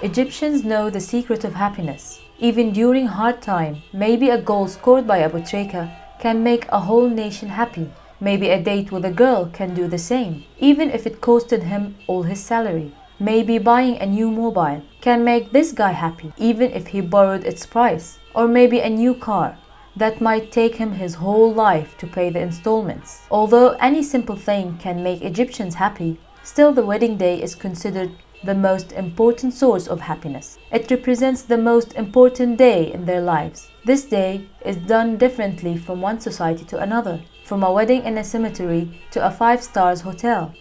Egyptians know the secret of happiness. Even during hard time, maybe a goal scored by Abu Trika can make a whole nation happy. Maybe a date with a girl can do the same, even if it costed him all his salary. Maybe buying a new mobile can make this guy happy, even if he borrowed its price. Or maybe a new car that might take him his whole life to pay the installments. Although any simple thing can make Egyptians happy, still the wedding day is considered the most important source of happiness. It represents the most important day in their lives. This day is done differently from one society to another, from a wedding in a cemetery to a 5-star hotel,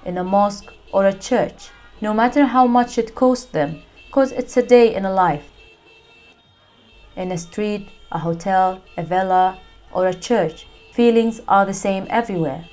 in a mosque or a church, no matter how much it costs them, because it's a day in a life. In a street, a hotel, a villa, or a church, feelings are the same everywhere.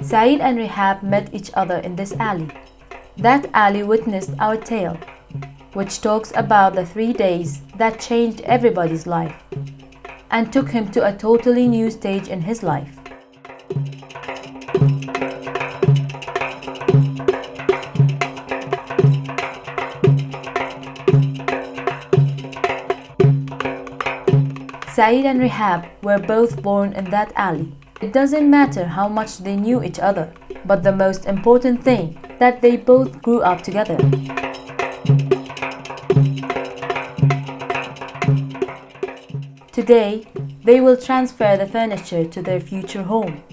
Saeed and Rehab met each other in this alley. That alley witnessed our tale, which talks about the 3 days that changed everybody's life and took him to a totally new stage in his life. Saeed and Rehab were both born in that alley. It doesn't matter how much they knew each other, but the most important thing, that they both grew up together. Today, they will transfer the furniture to their future home.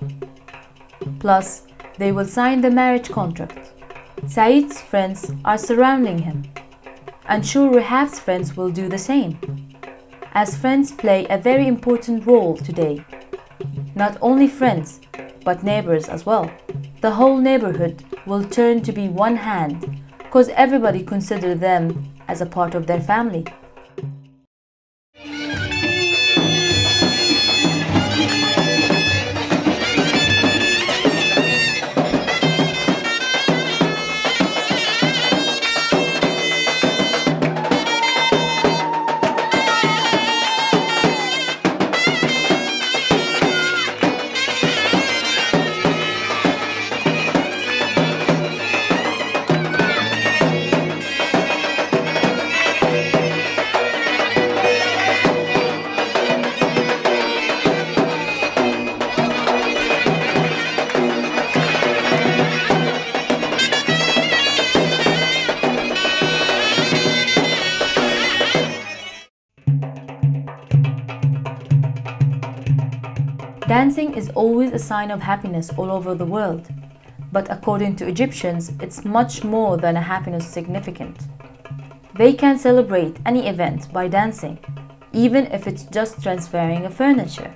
Plus, they will sign the marriage contract. Saeed's friends are surrounding him. And sure, Rehab's friends will do the same, as friends play a very important role today. Not only friends, but neighbors as well. The whole neighborhood will turn to be one hand, because everybody considers them as a part of their family. Dancing is always a sign of happiness all over the world, but according to Egyptians, it's much more than a happiness significant. They can celebrate any event by dancing, even if it's just transferring a furniture.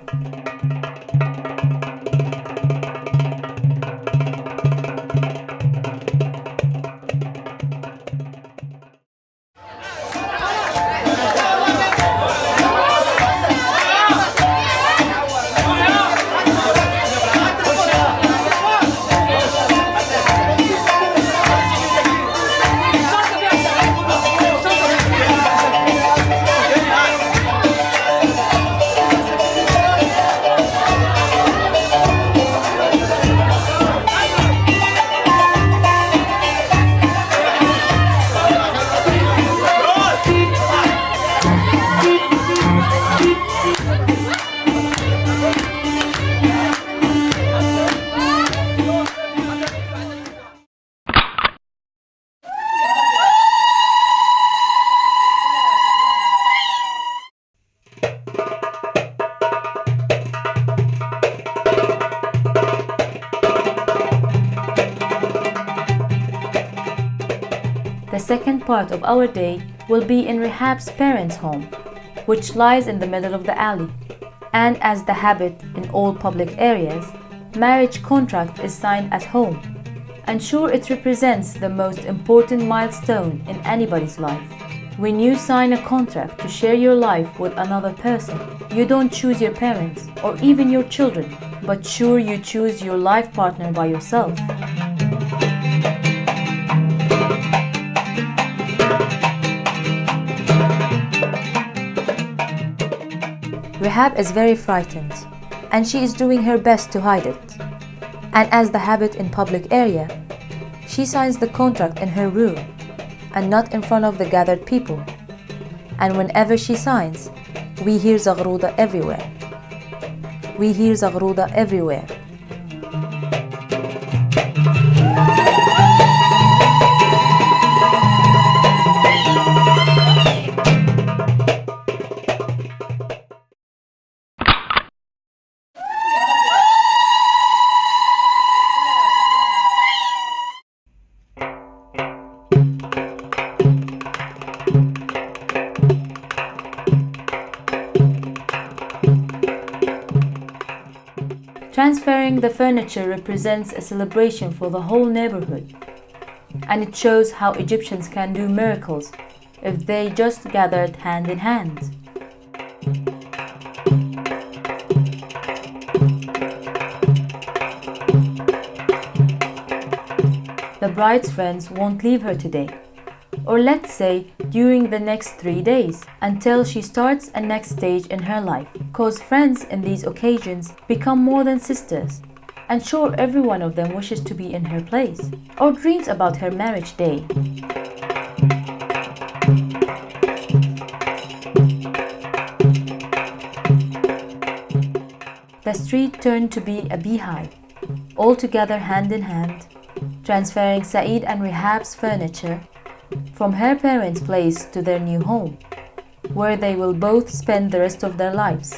second part of our day will be in Rehab's parents' home, which lies in the middle of the alley. And as the habit in all public areas, marriage contract is signed at home. And sure, it represents the most important milestone in anybody's life. When you sign a contract to share your life with another person, you don't choose your parents or even your children, but sure, you choose your life partner by yourself. Rehab is very frightened, and she is doing her best to hide it. And as the habit in public area, she signs the contract in her room and not in front of the gathered people. And whenever she signs, we hear Zaghrouda everywhere. We hear Zaghrouda everywhere. Transferring the furniture represents a celebration for the whole neighborhood, and it shows how Egyptians can do miracles if they just gathered hand in hand. The bride's friends won't leave her today, or let's say during the next 3 days, until she starts a next stage in her life. Cause friends in these occasions become more than sisters, and sure, every one of them wishes to be in her place, or dreams about her marriage day. The street turned to be a beehive, all together hand in hand, transferring Saeed and Rehab's furniture from her parents' place to their new home, where they will both spend the rest of their lives.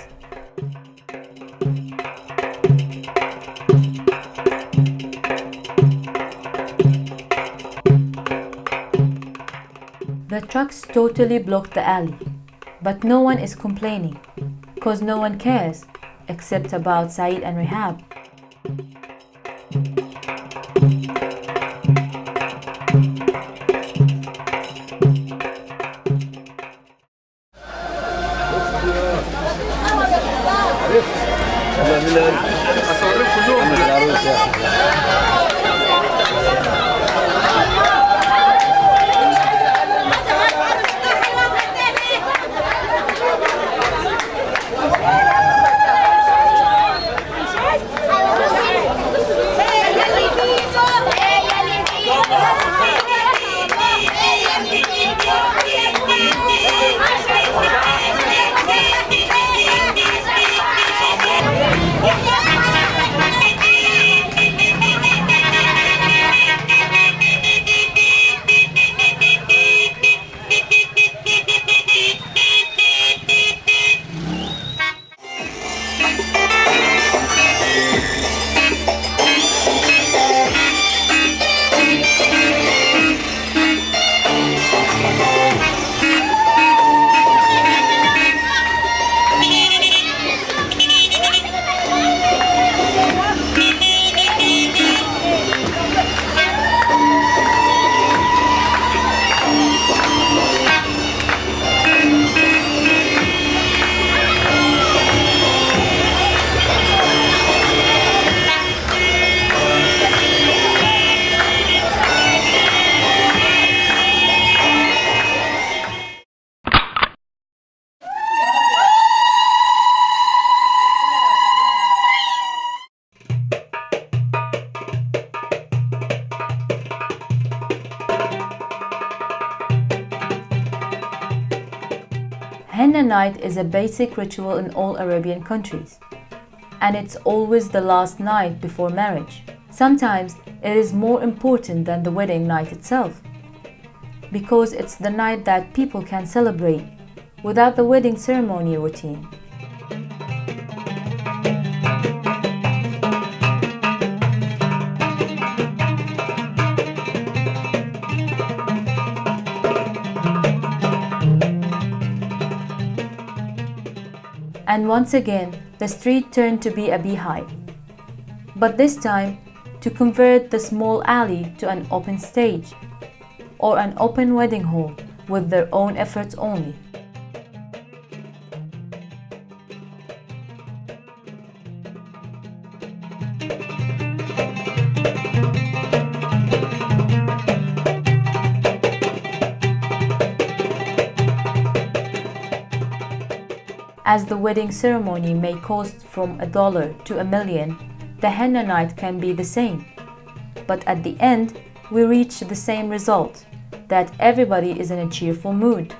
The trucks totally blocked the alley, but no one is complaining, cause no one cares except about Saeed and Rehab. Henna night is a basic ritual in all Arabian countries, and it's always the last night before marriage. Sometimes it is more important than the wedding night itself, because it's the night that people can celebrate without the wedding ceremony routine. And once again, the street turned to be a beehive. But this time, to convert the small alley to an open stage, or an open wedding hall with their own efforts only. As the wedding ceremony may cost from $1 to $1 million, the henna night can be the same. But at the end, we reach the same result, that everybody is in a cheerful mood.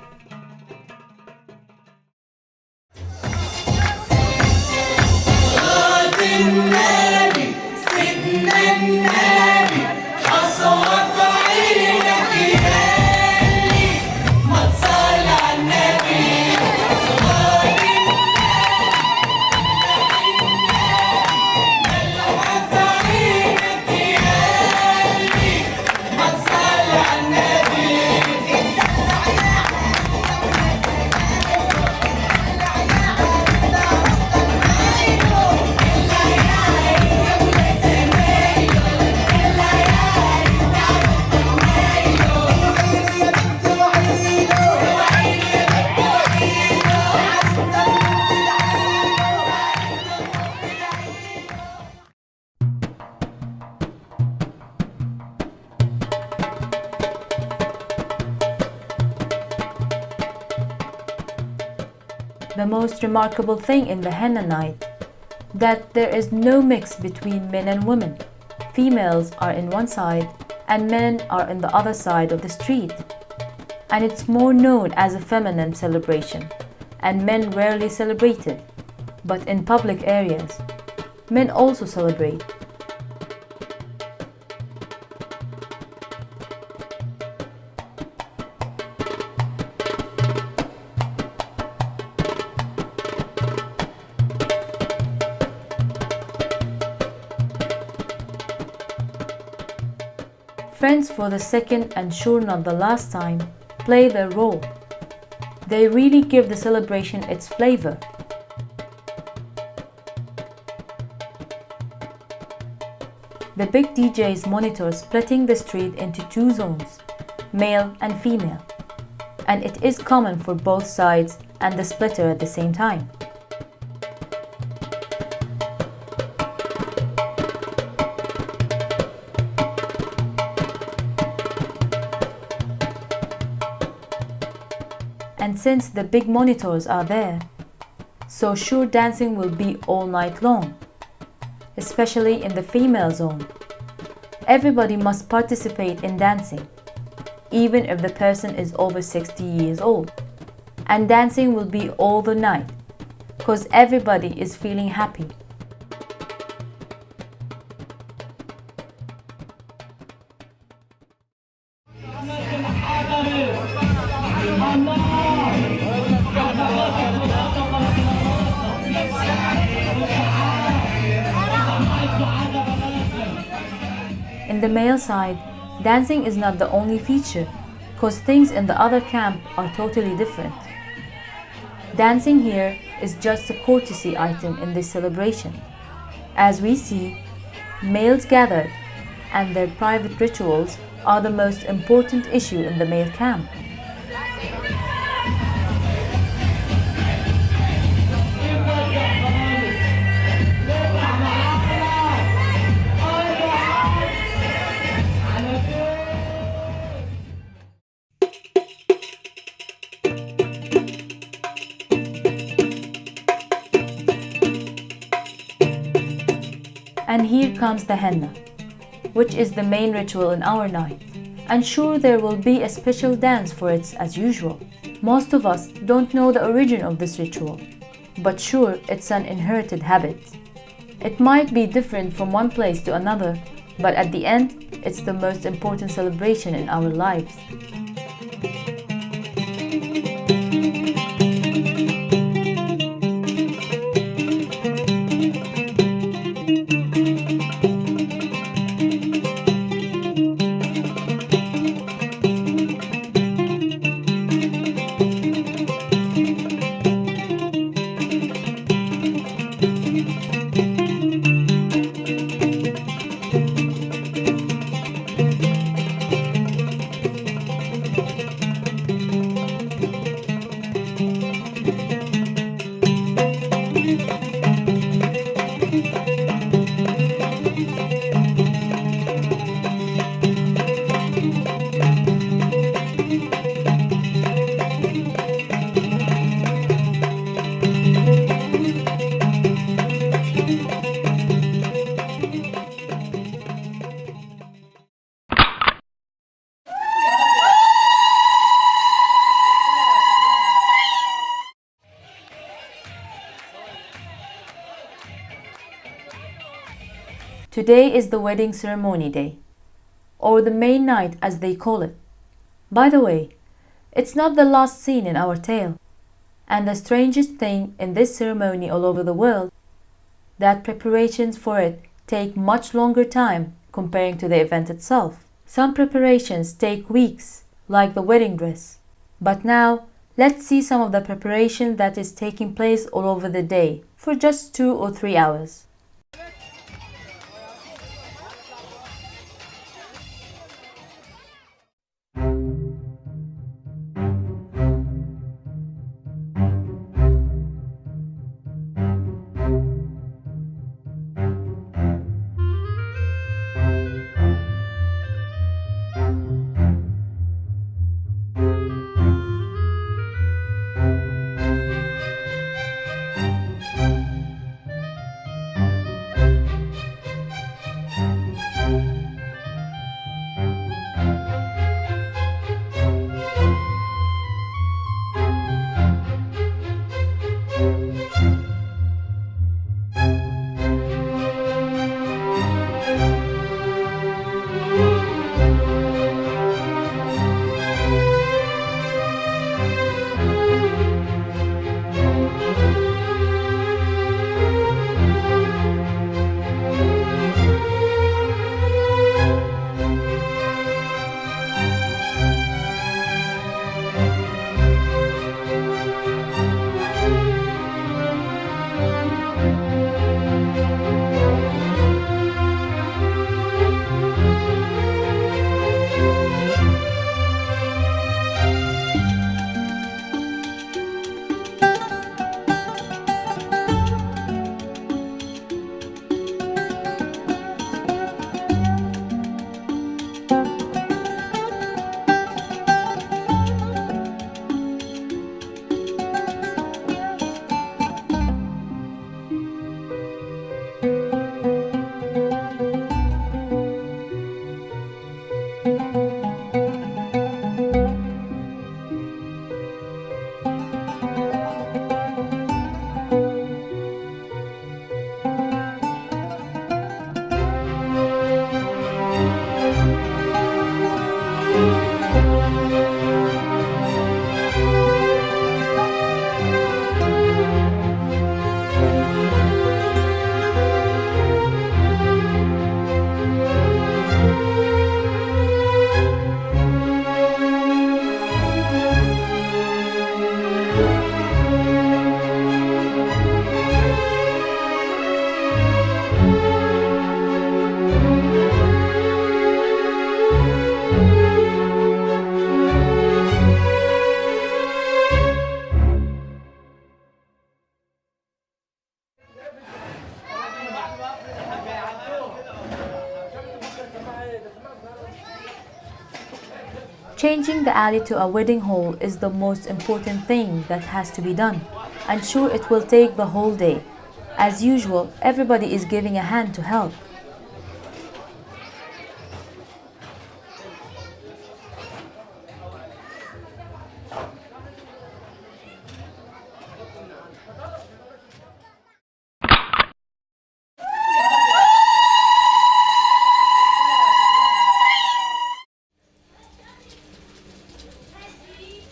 The most remarkable thing in the henna night, that there is no mix between men and women. Females are in one side and men are in the other side of the street. And it's more known as a feminine celebration, and men rarely celebrate it. But in public areas, men also celebrate. Friends for the second and sure not the last time play their role. They really give the celebration its flavor. The big DJs monitor splitting the street into two zones, male and female, and it is common for both sides and the splitter at the same time. And since the big monitors are there, so sure dancing will be all night long, especially in the female zone. Everybody must participate in dancing, even if the person is over 60 years old. And dancing will be all the night, because everybody is feeling happy. In the male side, dancing is not the only feature, because things in the other camp are totally different. Dancing here is just a courtesy item in this celebration. As we see, males gathered, and their private rituals are the most important issue in the male camp. And here comes the henna, which is the main ritual in our night. And sure, there will be a special dance for it as usual. Most of us don't know the origin of this ritual, but sure, it's an inherited habit. It might be different from one place to another, but at the end, it's the most important celebration in our lives. Today is the wedding ceremony day, or the main night as they call it. By the way, it's not the last scene in our tale. And the strangest thing in this ceremony all over the world, that preparations for it take much longer time comparing to the event itself. Some preparations take weeks, like the wedding dress. But now, let's see some of the preparation that is taking place all over the day for just 2 or 3 hours. Changing the alley to a wedding hall is the most important thing that has to be done, and sure it will take the whole day. As usual, everybody is giving a hand to help.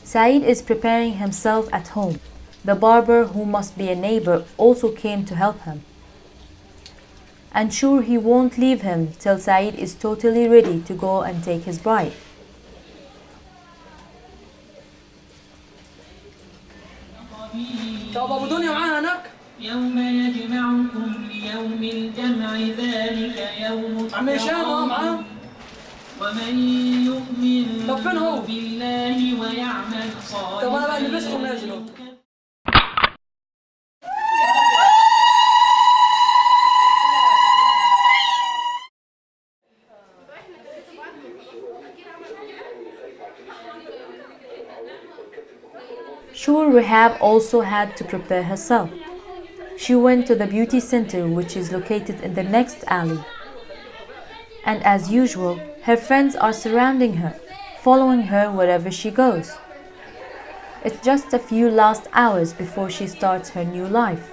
Saeed is preparing himself at home. The barber, who must be a neighbor, also came to help him. And sure he won't leave him till Saeed is totally ready to go and take his bride. طب ابو دنيا معاها هناك يوم يجمعكم ليوم الجمع ذلك يوم عم هشام معاه ومن يؤمن طب فين هو؟ بالله ويعمل صالحا طب انا بقى لبستهم نازل اهو. Sure, Rehab also had to prepare herself. She went to the beauty center, which is located in the next alley. And as usual, her friends are surrounding her, following her wherever she goes. It's just a few last hours before she starts her new life.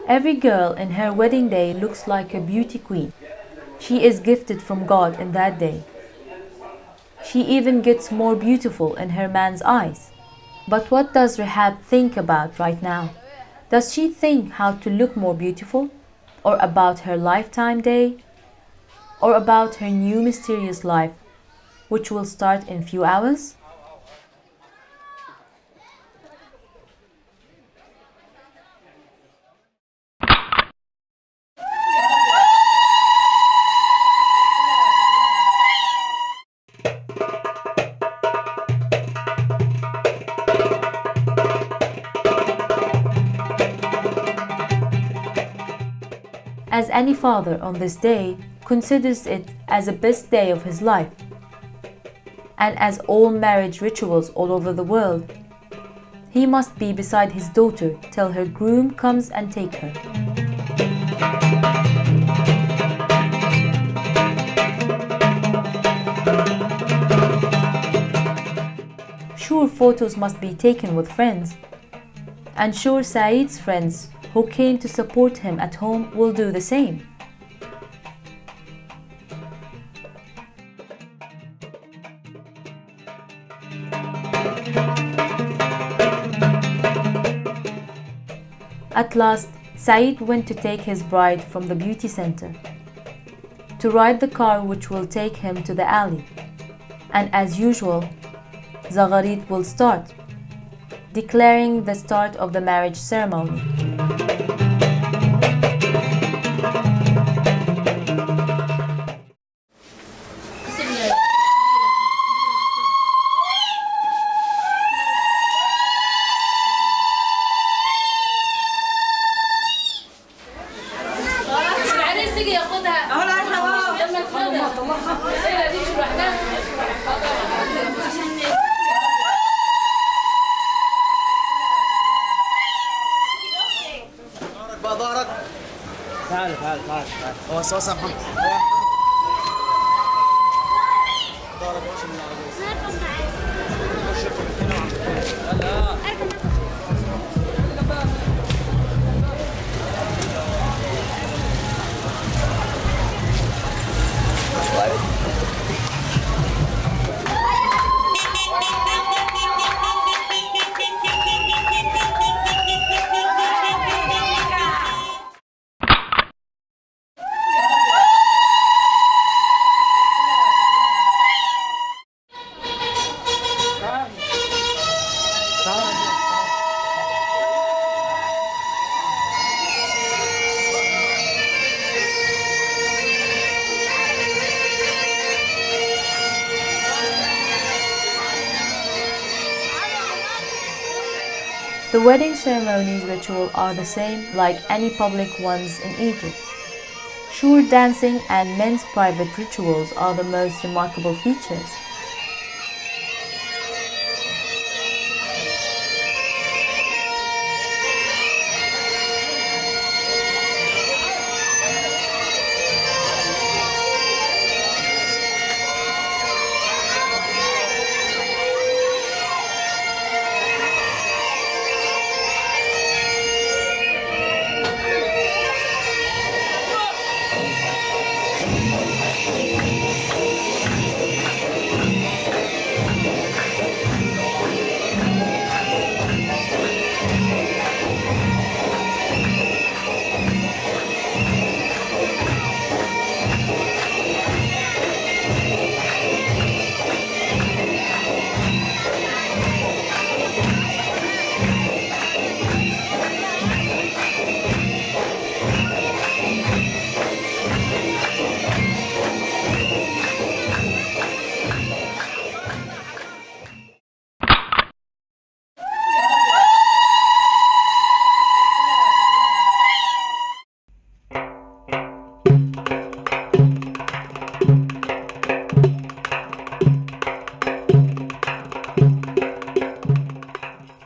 Every girl in her wedding day looks like a beauty queen. She is gifted from God in that day. She even gets more beautiful in her man's eyes. But what does Rehab think about right now? Does she think how to look more beautiful? Or about her lifetime day? Or about her new mysterious life, which will start in few hours? As any father on this day considers it as the best day of his life, and as all marriage rituals all over the world, he must be beside his daughter till her groom comes and take her. Sure, photos must be taken with friends, and sure Saeed's friends who came to support him at home will do the same. At last, Saeed went to take his bride from the beauty center, to ride the car which will take him to the alley. And as usual, Zagharit will start, declaring the start of the marriage ceremony. تعال هو صوصة محمد ظهرك وش من The wedding ceremonies ritual are the same like any public ones in Egypt. Sure, dancing and men's private rituals are the most remarkable features.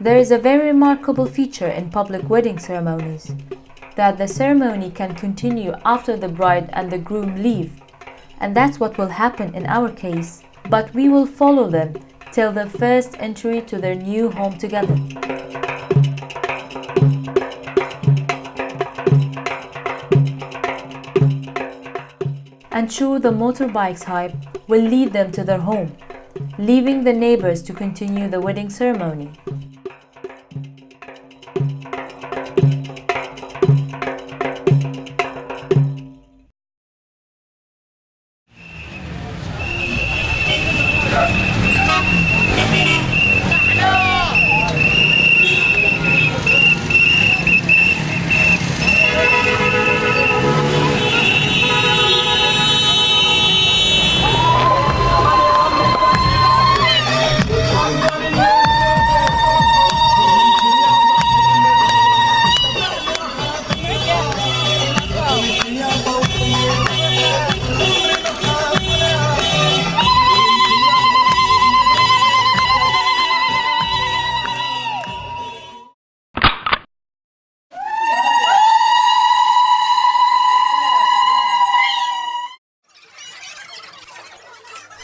There is a very remarkable feature in public wedding ceremonies, that the ceremony can continue after the bride and the groom leave, and that's what will happen in our case, but we will follow them till their first entry to their new home together. and sure the motorbike's hype will lead them to their home, leaving the neighbors to continue the wedding ceremony.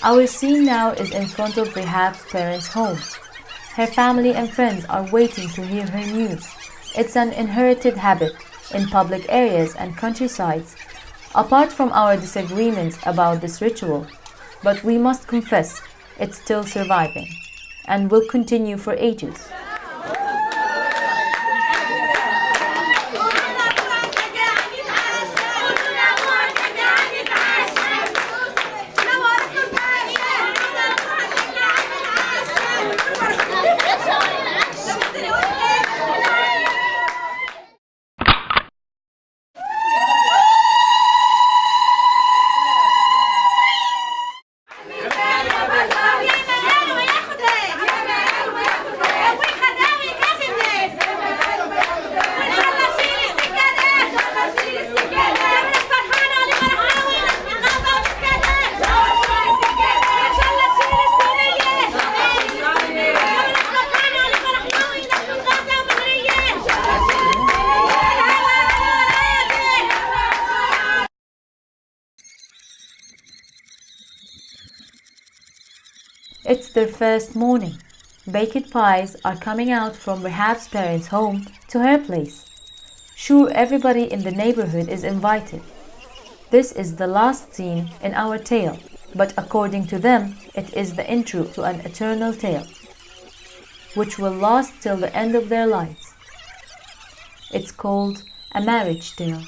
Our scene now is in front of Rehab's parents' home. Her family and friends are waiting to hear her news. It's an inherited habit in public areas and countrysides, apart from our disagreements about this ritual. But we must confess, it's still surviving and will continue for ages. It's their first morning. Baked pies are coming out from Rehab's parents' home to her place. Sure, everybody in the neighborhood is invited. This is the last scene in our tale, but according to them, it is the intro to an eternal tale, which will last till the end of their lives. It's called a marriage tale.